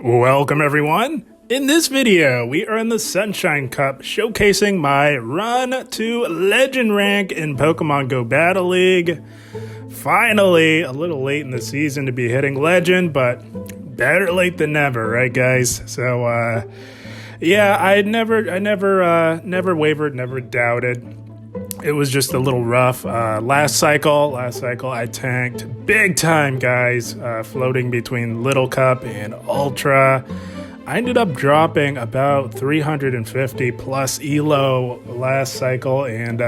Welcome everyone! In this video, we are in the Sunshine Cup showcasing my run to Legend rank in Pokemon Go Battle League. Finally, a little late in the season to be hitting Legend, but better late than never, right guys? So, yeah, I never wavered, never doubted. It was just a little rough. Last cycle, I tanked big time, guys, floating between Little Cup and Ultra. I ended up dropping about 350 plus elo last cycle, and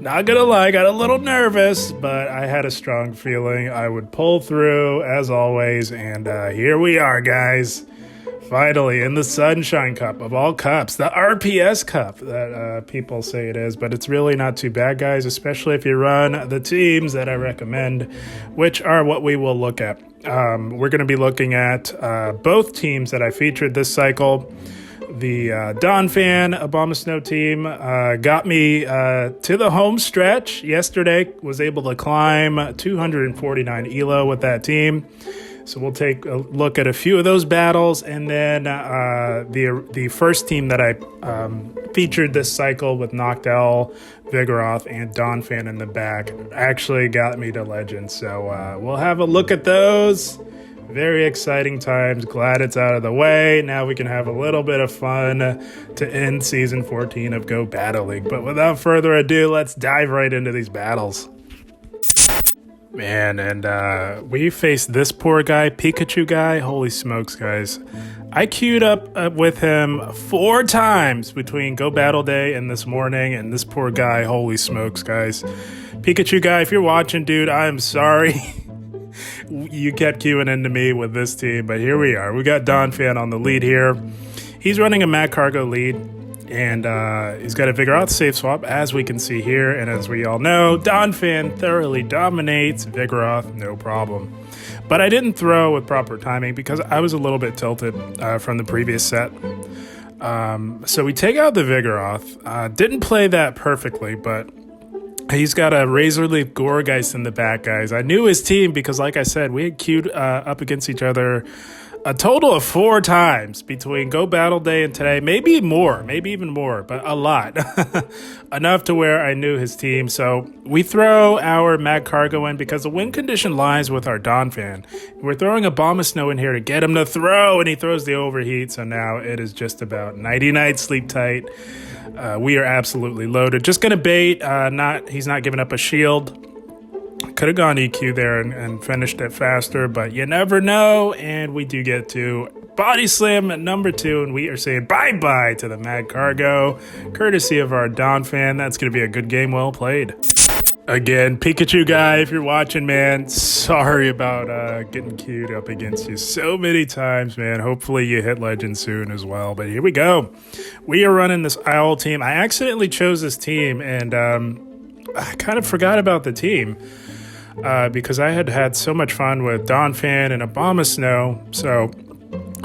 not gonna lie, got a little nervous, but I had a strong feeling I would pull through as always, and here we are, guys. Finally, in the Sunshine Cup of all cups, the RPS Cup that people say it is, but it's really not too bad, guys, especially if you run the teams that I recommend, which are what we will look at. We're going to be looking at both teams that I featured this cycle. The Donphan and Abomasnow team got me to the home stretch yesterday, was able to climb 249 elo with that team. So we'll take a look at a few of those battles, and then the first team that I featured this cycle with Noctowl, Vigoroth, and Donphan in the back actually got me to Legend. So we'll have a look at those. Very exciting times. Glad it's out of the way. Now we can have a little bit of fun to end Season 14 of Go Battle League. But without further ado, let's dive right into these battles. Man, and we faced this poor guy, Pikachu guy. Holy smokes, guys. I queued up with him 4 times between Go Battle Day and this morning, and this poor guy, holy smokes, guys. Pikachu guy, if you're watching, dude, I'm sorry. You kept queuing into me with this team, but here we are. We got Donphan on the lead here. He's running a Magcargo lead. And he's got a Vigoroth safe swap, as we can see here. And as we all know, Donphan thoroughly dominates Vigoroth, no problem. But I didn't throw with proper timing because I was a little bit tilted from the previous set. So we take out the Vigoroth. Didn't play that perfectly, but he's got a Razor Leaf Gourgeist in the back, guys. I knew his team because, like I said, we had queued up against each other a total of 4 times between Go Battle Day and today. Maybe more, maybe even more, but a lot. Enough to where I knew his team. So we throw our Magcargo in because the win condition lies with our Donphan. We're throwing Abomasnow in here to get him to throw, and he throws the overheat. So now it is just about nighty-night, sleep tight. We are absolutely loaded. Just going to bait. He's not giving up a shield. Could have gone EQ there and finished it faster, but you never know. And we do get to Body Slam at number 2, and we are saying bye-bye to the Magcargo, courtesy of our Donphan. That's going to be a good game, well played. Again, Pikachu guy, if you're watching, man, sorry about getting queued up against you so many times, man. Hopefully you hit Legend soon as well, but here we go. We are running this Owl team. I accidentally chose this team, and I kind of forgot about the team. Because I had had so much fun with Donphan and Abomasnow. So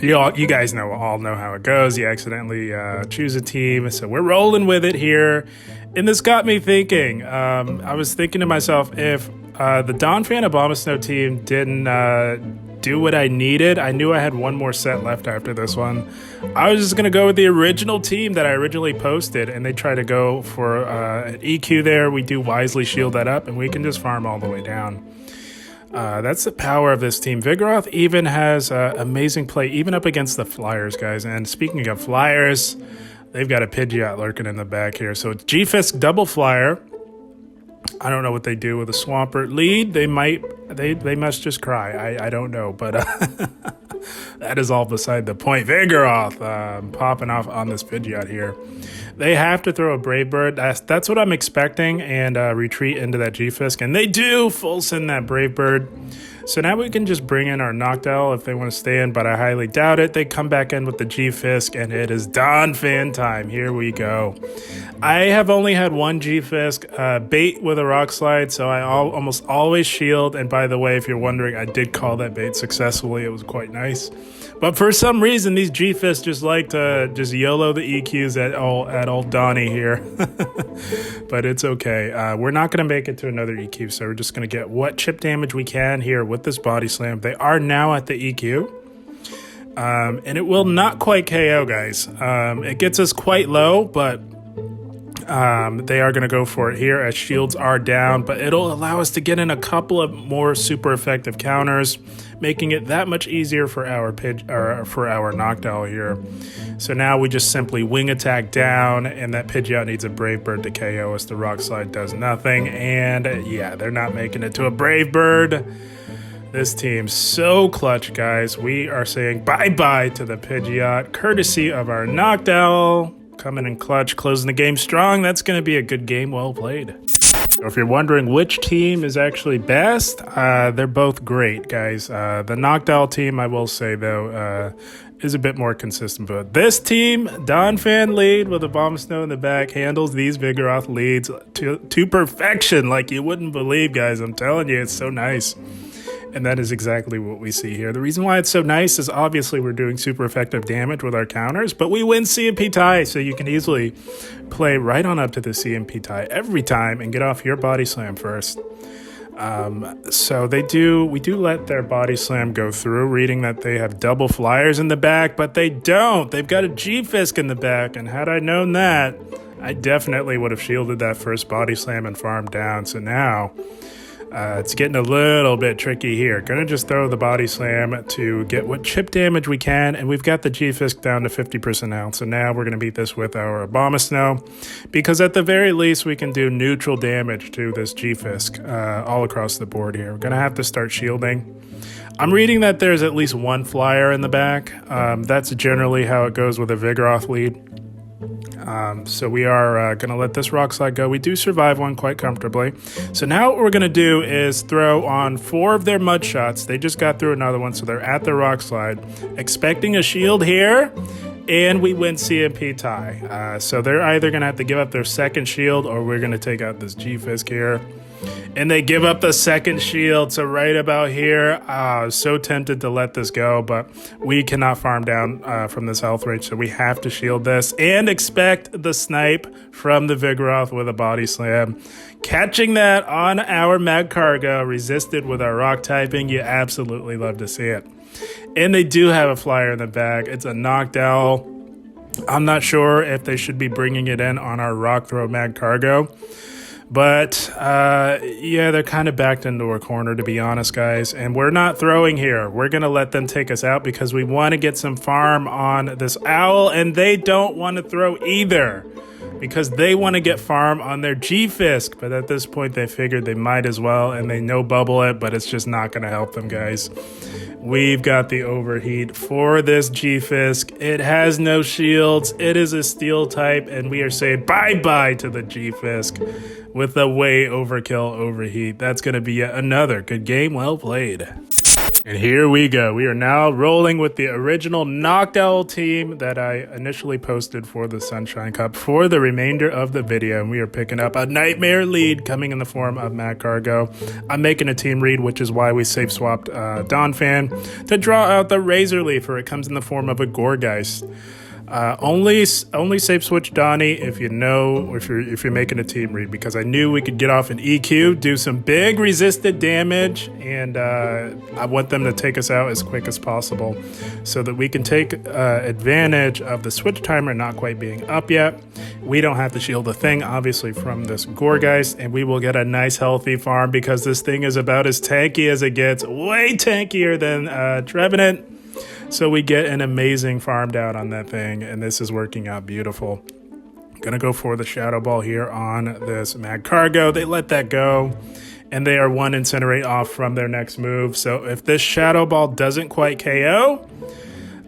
you guys all know how it goes. You accidentally choose a team. So we're rolling with it here. And this got me thinking. I was thinking to myself, if the Donphan Abomasnow team didn't do what I needed, I knew I had one more set left after this one. I was just going to go with the original team that I originally posted, and they try to go for an EQ there. We do wisely shield that up, and we can just farm all the way down. That's the power of this team. Vigoroth even has amazing play, even up against the Flyers, guys. And speaking of Flyers, they've got a Pidgeot lurking in the back here. So it's G-Fisk double Flyer. I don't know what they do with a Swampert lead. They must just cry. I don't know, but that is all beside the point. Vigoroth popping off on this Pidgeot here. They have to throw a Brave Bird. That's what I'm expecting, and retreat into that G-Fisk. And they do full send that Brave Bird. So now we can just bring in our Noctowl if they want to stay in, but I highly doubt it. They come back in with the G-Fisk, and it is Donphan time. Here we go. I have only had one G-Fisk bait with a Rock Slide, so I almost always shield. And by the way, if you're wondering, I did call that bait successfully. It was quite nice. But for some reason, these G-Fists just like to just YOLO the EQs at old Donnie here. But it's okay. We're not going to make it to another EQ, so we're just going to get what chip damage we can here with this Body Slam. They are now at the EQ. And it will not quite KO, guys. It gets us quite low, but they are going to go for it here as shields are down, but it'll allow us to get in a couple of more super effective counters, making it that much easier for our Noctowl here. So now we just simply wing attack down, and that Pidgeot needs a Brave Bird to KO us. The Rock Slide does nothing, and yeah, they're not making it to a Brave Bird. This team's so clutch, guys. We are saying bye-bye to the Pidgeot, courtesy of our Noctowl. Coming in clutch, closing the game strong. That's going to be a good game, well played. So if you're wondering which team is actually best, they're both great, guys. The Noctowl team, I will say, though, is a bit more consistent. But this team, Donphan lead with Abomasnow in the back, handles these Vigoroth leads to perfection like you wouldn't believe, guys. I'm telling you, it's so nice. And that is exactly what we see here. The reason why it's so nice is obviously we're doing super effective damage with our counters, but we win CMP tie, so you can easily play right on up to the CMP tie every time and get off your body slam first. So we do let their body slam go through, reading that they have double flyers in the back, but they don't. They've got a G-Fisk in the back, and had I known that, I definitely would have shielded that first body slam and farmed down. So now it's getting a little bit tricky here. Gonna just throw the body slam to get what chip damage we can, and we've got the G-Fisk down to 50% health. So now we're gonna beat this with our Abomasnow, because at the very least we can do neutral damage to this G-Fisk all across the board here. We're gonna have to start shielding. I'm reading that there's at least one flyer in the back. That's generally how it goes with a Vigoroth lead. So we are going to let this Rock Slide go. We do survive one quite comfortably. So now what we're going to do is throw on 4 of their Mud Shots. They just got through another one, so they're at the Rock Slide, expecting a shield here, and we win CMP tie. So they're either going to have to give up their second shield, or we're going to take out this G-Fisk here. And they give up the second shield, so right about here, I was so tempted to let this go, but we cannot farm down from this health rate, so we have to shield this and expect the snipe from the Vigoroth with a body slam. Catching that on our Magcargo, resisted with our rock typing, you absolutely love to see it. And they do have a flyer in the bag. It's a Noctowl. I'm not sure if they should be bringing it in on our Rock Throw Magcargo. But, yeah, they're kind of backed into a corner, to be honest, guys. And we're not throwing here. We're going to let them take us out because we want to get some farm on this owl. And they don't want to throw either because they want to get farm on their G-Fisk. But at this point, they figured they might as well. And they no-bubble it, but it's just not going to help them, guys. We've got the overheat for this G-Fisk. It has no shields. It is a steel type. And we are saying bye-bye to the G-Fisk with a way overkill overheat. That's going to be yet another good game. Well played. And here we go. We are now rolling with the original Noctowl team that I initially posted for the Sunshine Cup for the remainder of the video. And we are picking up a Nightmare lead coming in the form of Magcargo. I'm making a team read, which is why we safe swapped Donphan to draw out the Razor Leaf, or it comes in the form of a Gourgeist. Only safe switch Donnie if you know, if you're making a team read, because I knew we could get off an EQ, do some big resisted damage, and I want them to take us out as quick as possible so that we can take advantage of the switch timer not quite being up yet. We don't have to shield a thing, obviously, from this Gourgeist, and we will get a nice healthy farm because this thing is about as tanky as it gets, way tankier than Trevenant. So we get an amazing farm down on that thing, and this is working out beautiful. Gonna go for the Shadow Ball here on this Magcargo. They let that go, and they are 1 Incinerate off from their next move. So if this Shadow Ball doesn't quite KO,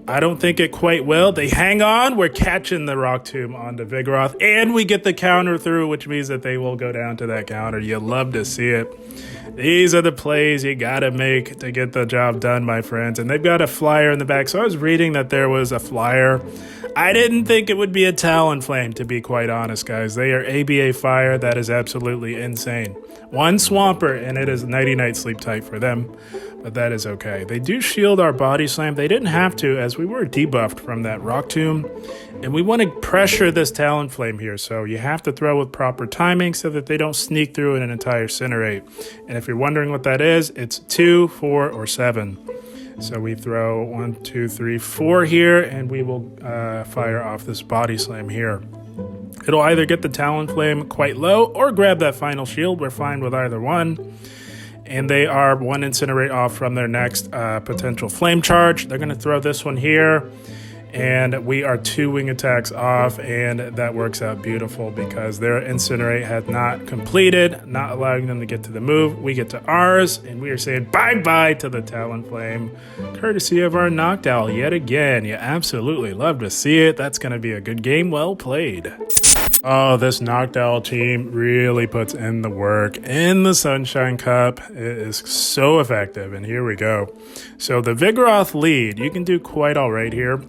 I don't think it quite will. They hang on. We're catching the Rock Tomb onto Vigoroth, and we get the counter through, which means that they will go down to that counter. You love to see it. These are the plays you gotta make to get the job done, my friends. And they've got a flyer in the back. So I was reading that there was a flyer. I didn't think it would be a Talonflame, to be quite honest, guys. They are ABA fire. That is absolutely insane. 1 Swampert, and it is nighty-night sleep type for them. But that is okay. They do shield our body slam. They didn't have to, as we were debuffed from that Rock Tomb. And we want to pressure this Talonflame here. So you have to throw with proper timing so that they don't sneak through an entire Incinerate. And if you're wondering what that is, it's 2, 4, or 7. So we throw 1, 2, 3, 4 here, and we will fire off this body slam here. It'll either get the Talonflame quite low or grab that final shield. We're fine with either one. And they are 1 Incinerate off from their next potential Flame Charge. They're going to throw this one here. And we are 2 wing attacks off, and that works out beautiful because their Incinerate had not completed, not allowing them to get to the move. We get to ours, and we are saying bye-bye to the Talonflame, courtesy of our Noctowl yet again. You absolutely love to see it. That's going to be a good game. Well played. Oh, this Noctowl team really puts in the work in the Sunshine Cup. It is so effective, and here we go. So the Vigoroth lead, you can do quite all right here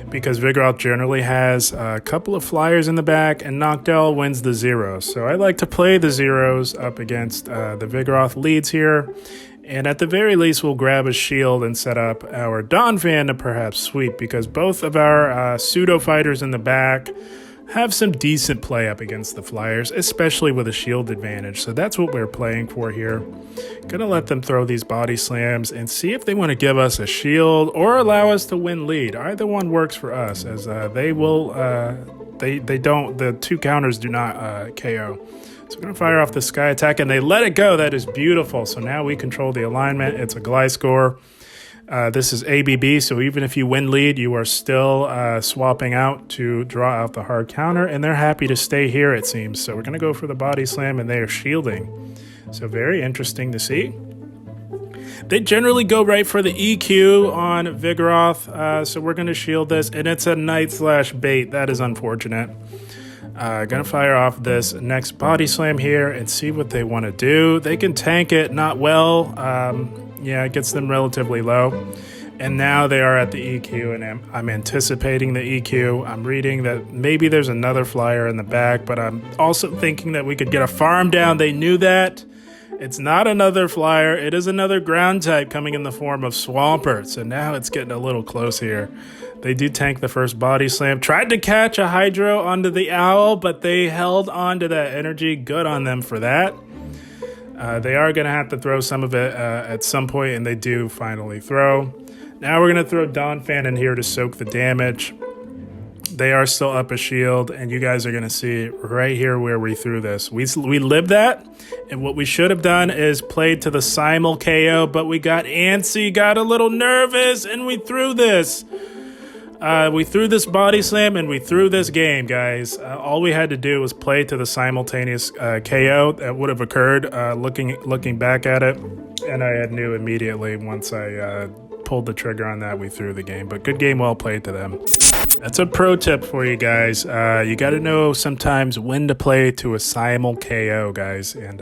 because Vigoroth generally has a couple of flyers in the back, and Noctowl wins the zeros. So I like to play the zeros up against the Vigoroth leads here. And at the very least, we'll grab a shield and set up our Donphan to perhaps sweep because both of our pseudo fighters in the back have some decent play up against the flyers, especially with a shield advantage. So that's what we're playing for here. Gonna let them throw these body slams and see if they want to give us a shield or allow us to win lead. Either one works for us, as they will. They don't. The 2 counters do not KO. So we're gonna fire off the Sky Attack, and they let it go. That is beautiful. So now we control the alignment. It's a Gliscor. This is ABB, so even if you win lead, you are still swapping out to draw out the hard counter, and they're happy to stay here, it seems. So we're going to go for the body slam, and they are shielding. So very interesting to see. They generally go right for the EQ on Vigoroth, so we're going to shield this, and it's a Knight/Bait. That is unfortunate. Gonna fire off this next body slam here and see what they want to do. They can tank it, not well. Yeah, it gets them relatively low. And now they are at the EQ, and I'm anticipating the EQ. I'm reading that maybe there's another flyer in the back, but I'm also thinking that we could get a farm down. They knew that. It's not another flyer. It is another ground type coming in the form of Swampert. So now it's getting a little close here. They do tank the first body slam. Tried to catch a Hydro onto the Owl, but they held on to that energy. Good on them for that. They are going to have to throw some of it at some point, and they do finally throw. Now we're going to throw Donphan in here to soak the damage. They are still up a shield, and you guys are going to see right here where we threw this. We lived that, and what we should have done is played to the simul KO, but we got antsy, got a little nervous, and we threw this. We threw this body slam, and we threw this game, guys. All we had to do was play to the simultaneous KO that would have occurred looking back at it, and I knew immediately once I pulled the trigger on that, we threw the game. But good game, well played to them. That's a pro tip for you guys. You got to know sometimes when to play to a simul KO, guys. And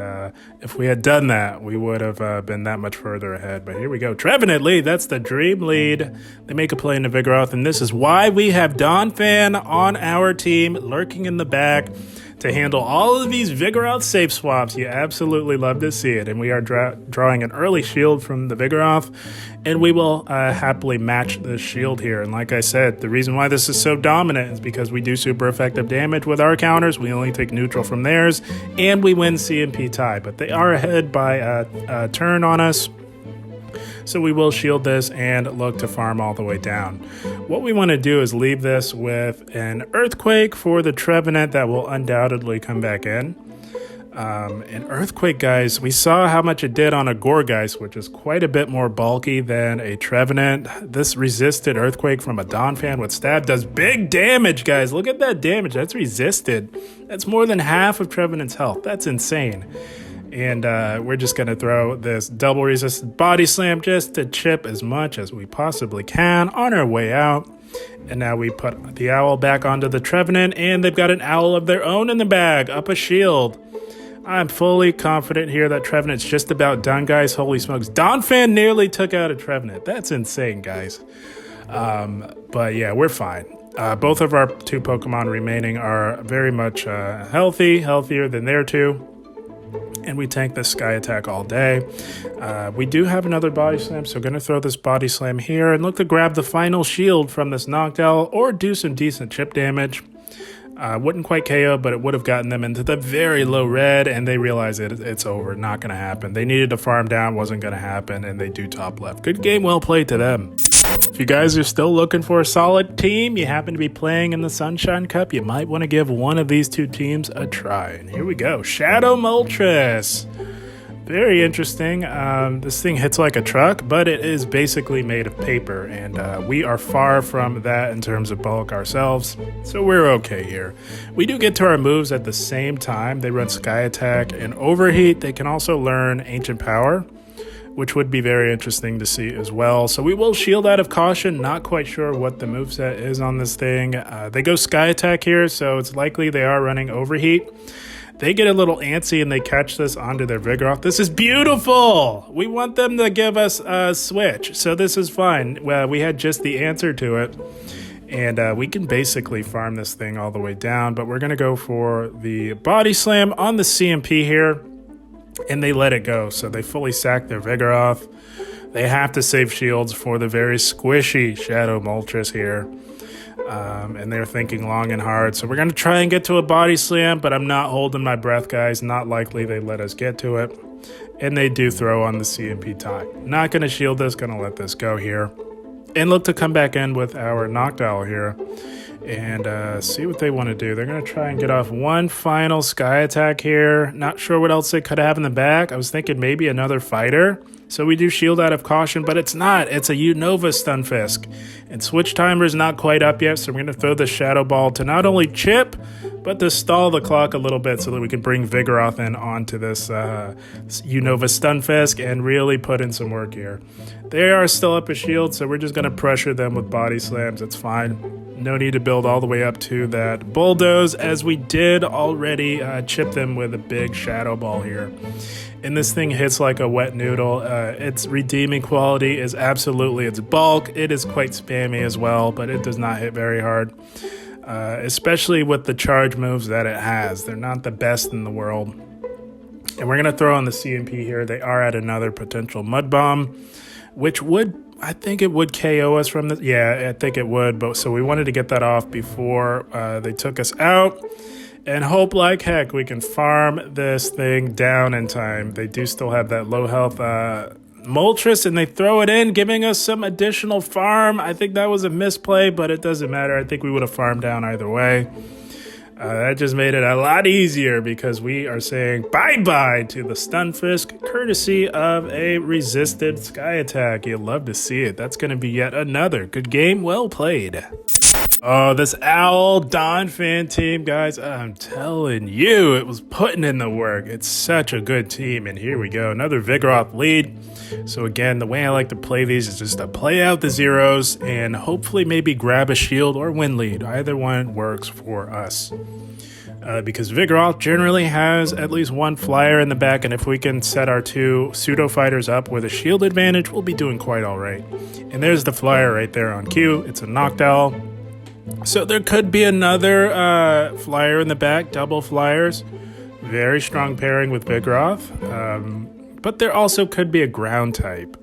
if we had done that, we would have been that much further ahead. But here we go. Trevenant lead. That's the dream lead. They make a play into Vigoroth, and this is why we have Donphan on our team, lurking in the back to handle all of these Vigoroth safe swaps. You absolutely love to see it. And we are drawing an early shield from the Vigoroth, and we will happily match the shield here. And like I said, the reason why this is so dominant is because we do super effective damage with our counters. We only take neutral from theirs, and we win CMP tie. But they are ahead by a turn on us. So we will shield this and look to farm all the way down. What we want to do is leave this with an Earthquake for the Trevenant that will undoubtedly come back in. An Earthquake, guys, we saw how much it did on a Gourgeist, which is quite a bit more bulky than a Trevenant. This resisted Earthquake from a Donphan with Stab does big damage, guys. Look at that damage. That's resisted. That's more than half of Trevenant's health. That's insane. And we're just going to throw this double resisted body slam just to chip as much as we possibly can on our way out. And now we put the Owl back onto the Trevenant, and they've got an Owl of their own in the bag, up a shield. I'm fully confident here that Trevenant's just about done, guys. Holy smokes. Donphan nearly took out a Trevenant. That's insane, guys. But yeah, we're fine. Both of our 2 Pokemon remaining are very much healthier than their 2. And we tank the Sky Attack all day. We do have another Body Slam, so going to throw this Body Slam here and look to grab the final shield from this Noctowl or do some decent chip damage. Wouldn't quite KO, but it would have gotten them into the very low red, and they realize it's over, not going to happen. They needed to farm down, wasn't going to happen, and they do top left. Good game, well played to them. If you guys are still looking for a solid team, you happen to be playing in the Sunshine Cup, you might want to give one of these two teams a try. And here we go, Shadow Moltres. Very interesting. This thing hits like a truck, but it is basically made of paper, and we are far from that in terms of bulk ourselves, so we're okay here. We do get to our moves at the same time. They run Sky Attack and Overheat. They can also learn Ancient Power, which would be very interesting to see as well. So we will Shield Out of Caution. Not quite sure what the moveset is on this thing. They go Sky Attack here, so it's likely they are running Overheat. They get a little antsy and they catch this onto their Vigoroth. This is beautiful! We want them to give us a switch, so this is fine. Well, we had just the answer to it, and we can basically farm this thing all the way down, but we're going to go for the Body Slam on the CMP here, and they let it go, so they fully sack their Vigoroth. They have to save shields for the very squishy Shadow Moltres here. And they're thinking long and hard. So we're going to try and get to a Body Slam, but I'm not holding my breath, guys. Not likely they let us get to it. And they do throw on the CMP tie. Not going to shield this, going to let this go here. And look to come back in with our Noctowl here. And see what they want to do. They're going to try and get off one final Sky Attack here. Not sure what else they could have in the back. I was thinking maybe another Fighter. So we do Shield Out of Caution, but it's not. It's a Unova Stunfisk. And Switch Timer is not quite up yet, so we're going to throw the Shadow Ball to not only chip, but to stall the clock a little bit so that we can bring Vigoroth in onto this Unova Stunfisk and really put in some work here. They are still up a shield, so we're just going to pressure them with Body Slams. It's fine. No need to build all the way up to that Bulldoze, as we did already chip them with a big Shadow Ball here. And this thing hits like a wet noodle. Its redeeming quality is absolutely its bulk. It is quite spammy as well, but it does not hit very hard. Especially with the charge moves that it has. They're not the best in the world. And we're going to throw on the CMP here. They are at another potential Mud Bomb, which would, I think it would KO us from this. Yeah, I think it would. But so we wanted to get that off before they took us out. And hope like heck we can farm this thing down in time. They do still have that low health Moltres, and they throw it in, giving us some additional farm. I think that was a misplay, but it doesn't matter. I think we would have farmed down either way. That just made it a lot easier because we are saying bye-bye to the Stunfisk, courtesy of a resisted Sky Attack. You'll love to see it. That's going to be yet another good game. Well played. Oh, this Owl Donphan team, guys, I'm telling you, it was putting in the work. It's such a good team, and here we go, another Vigoroth lead. So again, the way I like to play these is just to play out the zeros and hopefully maybe grab a shield or win lead. Either one works for us. Because Vigoroth generally has at least one flyer in the back, and if we can set our two pseudo fighters up with a shield advantage, we'll be doing quite all right. And there's the flyer right there on cue. It's a Noctowl. So there could be another flyer in the back, double flyers. Very strong pairing with Vigoroth. But there also could be a ground type.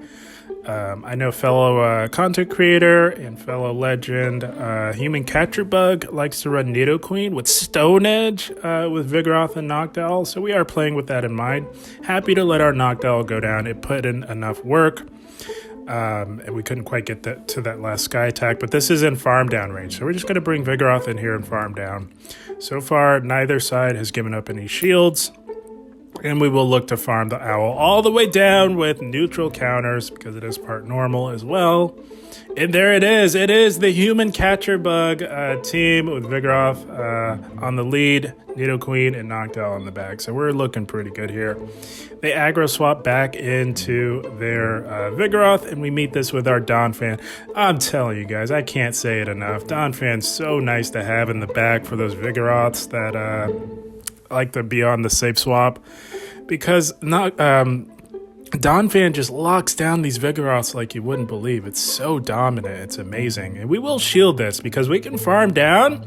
I know fellow content creator and fellow legend Human Catcher Bug likes to run Nidoqueen with Stone Edge with Vigoroth and Noctowl. So we are playing with that in mind. Happy to let our Noctowl go down. It put in enough work. And we couldn't quite get to that last Sky Attack, but this is in farm down range, so we're just going to bring Vigoroth in here and farm down. So far, neither side has given up any shields, and we will look to farm the Owl all the way down with neutral counters, because it is part normal as well. And there it is the Human Catcher Bug team with Vigoroth on the lead, Nidoqueen and Noctowl on the back, so we're looking pretty good here. They aggro swap back into their Vigoroth, and we meet this with our Donphan. I'm telling you guys, I can't say it enough. Donphan's so nice to have in the back for those Vigoroths that like to be on the safe swap, because Donphan just locks down these Vigoroths like you wouldn't believe. It's so dominant. It's amazing. And we will shield this because we can farm down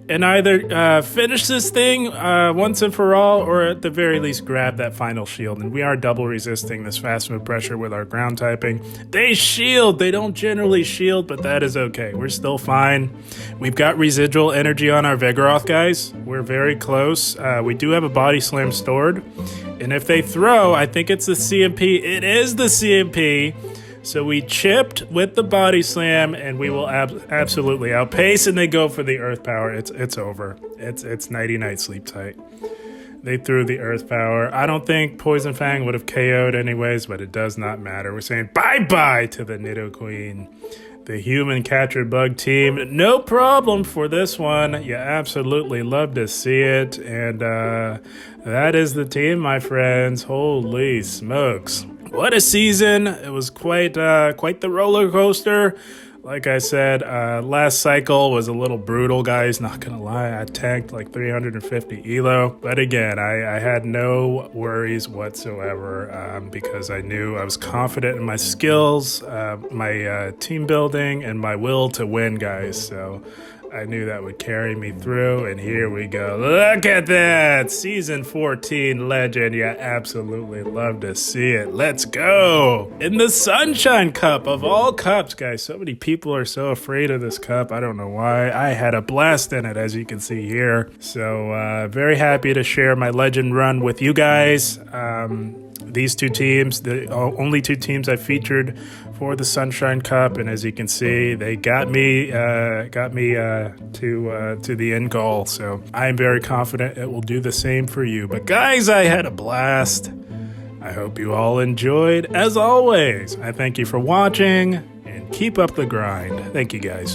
and either finish this thing once and for all, or at the very least grab that final shield. And we are double resisting this fast move pressure with our ground typing. They shield. They don't generally shield, but that is okay. We're still fine. We've got residual energy on our Vigoroth, guys. We're very close. We do have a body slam stored. And if they throw, I think it's the CMP. It is the CMP. So we chipped with the body slam, and we will absolutely outpace, and they go for the earth power. It's over. It's nighty-night, sleep tight. They threw the earth power. I don't think Poison Fang would have KO'd anyways, but it does not matter. We're saying bye-bye to the Nidoqueen. The human captured bug team, no problem for this one. You absolutely love to see it. And that is the team, my friends. Holy smokes. What a season. It was quite the roller coaster. Like I said, last cycle was a little brutal, guys. Not gonna lie, I tanked like 350 elo. But again, I had no worries whatsoever because I knew I was confident in my skills, my team building, and my will to win, guys. So I knew that would carry me through, and here we go. Look at that! Season 14 legend. You absolutely love to see it. Let's go! In the Sunshine Cup, of all cups, guys. So many people are so afraid of this cup. I don't know why. I had a blast in it, as you can see here. So, very happy to share my legend run with you guys. These two teams, the only two teams I featured for the Sunshine Cup, and as you can see, they got me to the end goal. So I am very confident it will do the same for you. But guys, I had a blast. I hope you all enjoyed. As always, I thank you for watching, and keep up the grind. Thank you, guys.